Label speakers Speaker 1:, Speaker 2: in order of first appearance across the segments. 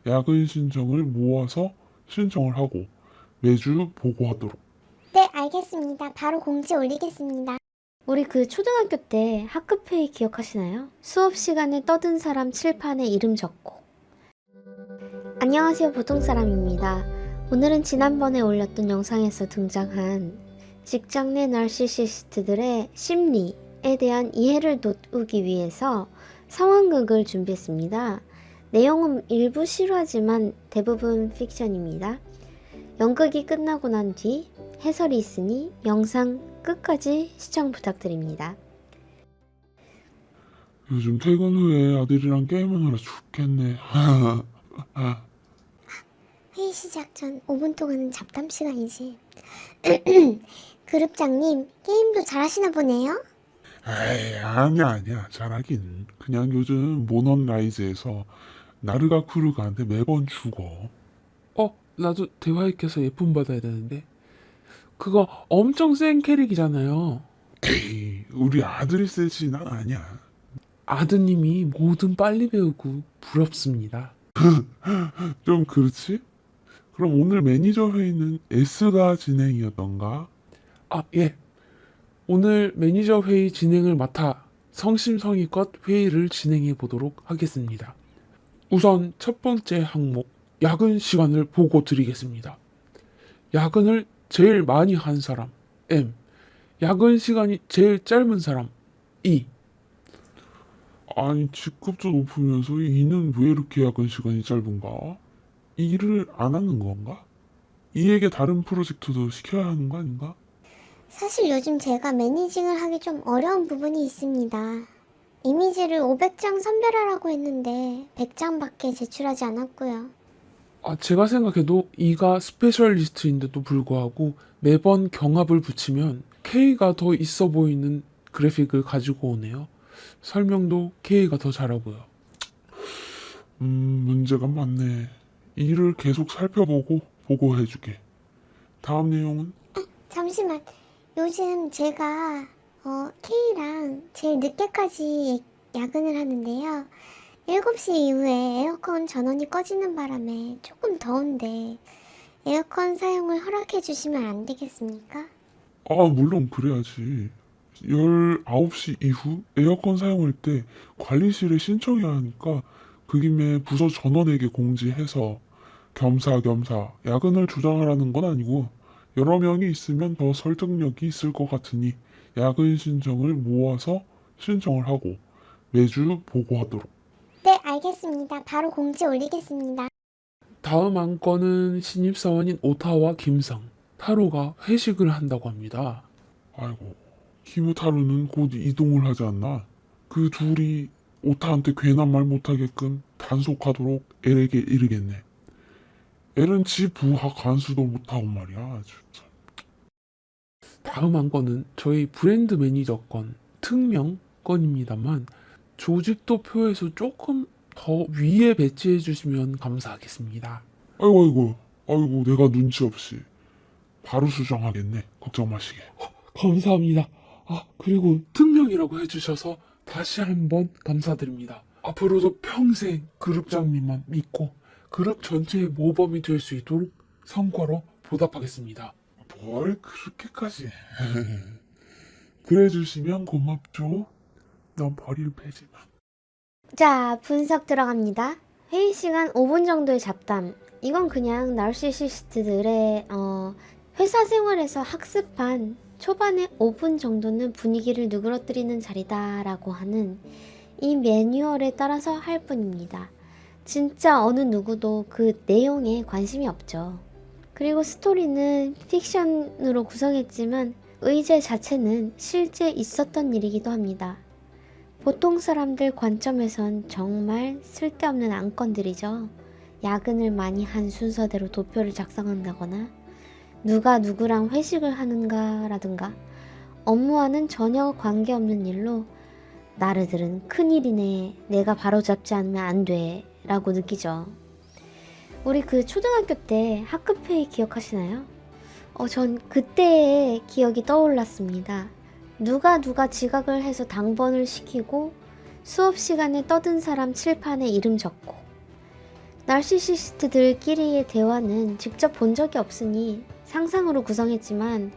Speaker 1: 야근 신청을 모아서 신청을 하고 매주 보고하도록.
Speaker 2: 네, 알겠습니다. 바로 공지 올리겠습니다.
Speaker 3: 우리 그 초등학교 때 학급회의 기억하시나요? 수업 시간에 떠든 사람 칠판에 이름 적고. 안녕하세요, 보통사람입니다. 오늘은 지난번에 올렸던 영상에서 등장한 직장 내 나르시시스트들의 심리에 대한 이해를 도우기 위해서 상황극을 준비했습니다. 내용은 일부 실화지만 대부분 픽션입니다. 연극이 끝나고 난 뒤 해설이 있으니 영상 끝까지 시청 부탁드립니다.
Speaker 1: 요즘 퇴근 후에 아들이랑 게임하느라 죽겠네.
Speaker 2: 회의 시작 전 5분 동안은 잡담 시간이지. 그룹장님, 게임도 잘하시나 보네요?
Speaker 1: 에이, 아니야. 잘하긴. 그냥 요즘 모넌 라이즈에서 나르가 쿠르가한테 매번 죽어.
Speaker 4: 나도 대화에 껴서 예쁨 받아야 되는데. 그거 엄청 센 캐릭이잖아요.
Speaker 1: 에이, 우리 아들이 세지 난 아니야.
Speaker 4: 아드님이 뭐든 빨리 배우고 부럽습니다.
Speaker 1: 좀 그렇지? 그럼 오늘 매니저 회의는 S가 진행이었던가?
Speaker 4: 예. 오늘 매니저 회의 진행을 맡아 성심성의껏 회의를 진행해 보도록 하겠습니다. 우선 첫 번째 항목, 야근 시간을 보고 드리겠습니다. 야근을 제일 많이 한 사람, M. 야근 시간이 제일 짧은 사람, E.
Speaker 1: 아니, 직급도 높으면서 이는 왜 이렇게 야근 시간이 짧은가? 일을 안 하는 건가? 이에게 다른 프로젝트도 시켜야 하는 거 아닌가?
Speaker 2: 사실 요즘 제가 매니징을 하기 좀 어려운 부분이 있습니다. 이미지를 500장 선별하라고 했는데 100장밖에 제출하지 않았고요.
Speaker 4: 제가 생각해도 E가 스페셜리스트인데도 불구하고 매번 경합을 붙이면 K가 더 있어 보이는 그래픽을 가지고 오네요. 설명도 K가 더 잘하고요.
Speaker 1: 문제가 많네. 일을 계속 살펴보고 보고해주게. 다음 내용은?
Speaker 2: 잠시만, 요즘 제가 K랑 제일 늦게까지 야근을 하는데요. 7시 이후에 에어컨 전원이 꺼지는 바람에 조금 더운데 에어컨 사용을 허락해 주시면 안 되겠습니까?
Speaker 1: 물론 그래야지. 19시 이후 에어컨 사용할 때 관리실에 신청해야 하니까 그 김에 부서 전원에게 공지해서 겸사겸사 야근을 조장하라는 건 아니고 여러 명이 있으면 더 설득력이 있을 것 같으니 야근 신청을 모아서 신청을 하고 매주 보고하도록.
Speaker 2: 네, 알겠습니다. 바로 공지 올리겠습니다.
Speaker 4: 다음 안건은 신입사원인 오타와 김성, 타로가 회식을 한다고 합니다.
Speaker 1: 아이고, 키무타루는 곧 이동을 하지 않나? 그 둘이 오타한테 괜한 말 못하게끔 단속하도록 엘에게 이르겠네. 엘은 지 부하 간수도 못하고 말이야. 진짜.
Speaker 4: 다음 안건은 저희 브랜드 매니저 건, 특명 건입니다만 조직도표에서 조금 더 위에 배치해 주시면 감사하겠습니다.
Speaker 1: 아이고, 내가 눈치 없이 바로 수정하겠네. 걱정 마시게.
Speaker 4: 감사합니다. 그리고 특명이라고 해주셔서 다시 한번 감사드립니다. 앞으로도 평생 그룹장님만 믿고 그룹 전체의 모범이 될 수 있도록 성과로 보답하겠습니다.
Speaker 1: 뭘 그렇게까지 해. 그래 주시면 고맙죠. 넌 버릴 패지만.
Speaker 3: 자, 분석 들어갑니다. 회의 시간 5분 정도의 잡담. 이건 그냥 나르시시스트들의 회사 생활에서 학습한 초반에 5분 정도는 분위기를 누그러뜨리는 자리다라고 하는 이 매뉴얼에 따라서 할 뿐입니다. 진짜 어느 누구도 그 내용에 관심이 없죠. 그리고 스토리는 픽션으로 구성했지만 의제 자체는 실제 있었던 일이기도 합니다. 보통 사람들 관점에선 정말 쓸데없는 안건들이죠. 야근을 많이 한 순서대로 도표를 작성한다거나 누가 누구랑 회식을 하는가 라든가 업무와는 전혀 관계없는 일로 나르들은 큰일이네, 내가 바로잡지 않으면 안 돼 라고 느끼죠. 우리 그 초등학교 때 학급회의 기억하시나요? 전 그때의 기억이 떠올랐습니다. 누가 지각을 해서 당번을 시키고 수업 시간에 떠든 사람 칠판에 이름 적고 나르시시스트들끼리의 대화는 직접 본 적이 없으니 상상으로 구성했지만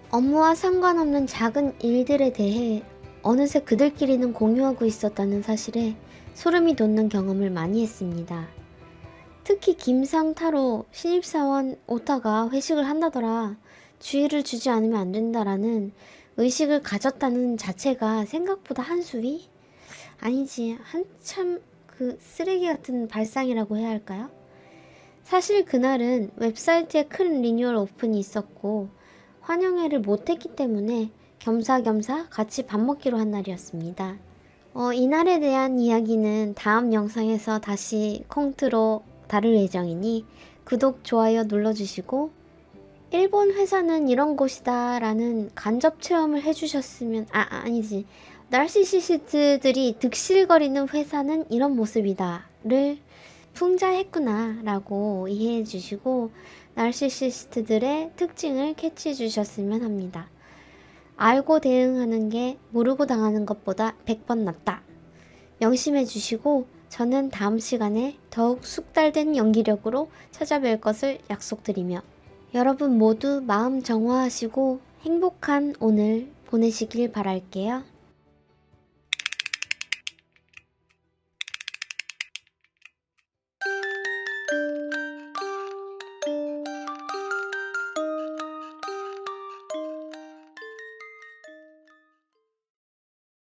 Speaker 3: 업무와 상관없는 작은 일들에 대해 어느새 그들끼리는 공유하고 있었다는 사실에 소름이 돋는 경험을 많이 했습니다. 특히 김상타로 신입사원 오타가 회식을 한다더라, 주의를 주지 않으면 안 된다라는 의식을 가졌다는 자체가 생각보다 한수위? 아니지, 한참 그 쓰레기 같은 발상이라고 해야 할까요? 사실 그날은 웹사이트에 큰 리뉴얼 오픈이 있었고 환영회를 못했기 때문에 겸사겸사 같이 밥 먹기로 한 날이었습니다. 이날에 대한 이야기는 다음 영상에서 다시 콩트로 다룰 예정이니 구독, 좋아요 눌러주시고 일본 회사는 이런 곳이다 라는 간접 체험을 해주셨으면 아니지, 나르시시스트들이 득실거리는 회사는 이런 모습이다를 풍자했구나 라고 이해해 주시고 나르시시스트들의 특징을 캐치해 주셨으면 합니다. 알고 대응하는 게 모르고 당하는 것보다 100번 낫다. 명심해 주시고 저는 다음 시간에 더욱 숙달된 연기력으로 찾아뵐 것을 약속드리며 여러분 모두 마음 정화하시고 행복한 오늘 보내시길 바랄게요.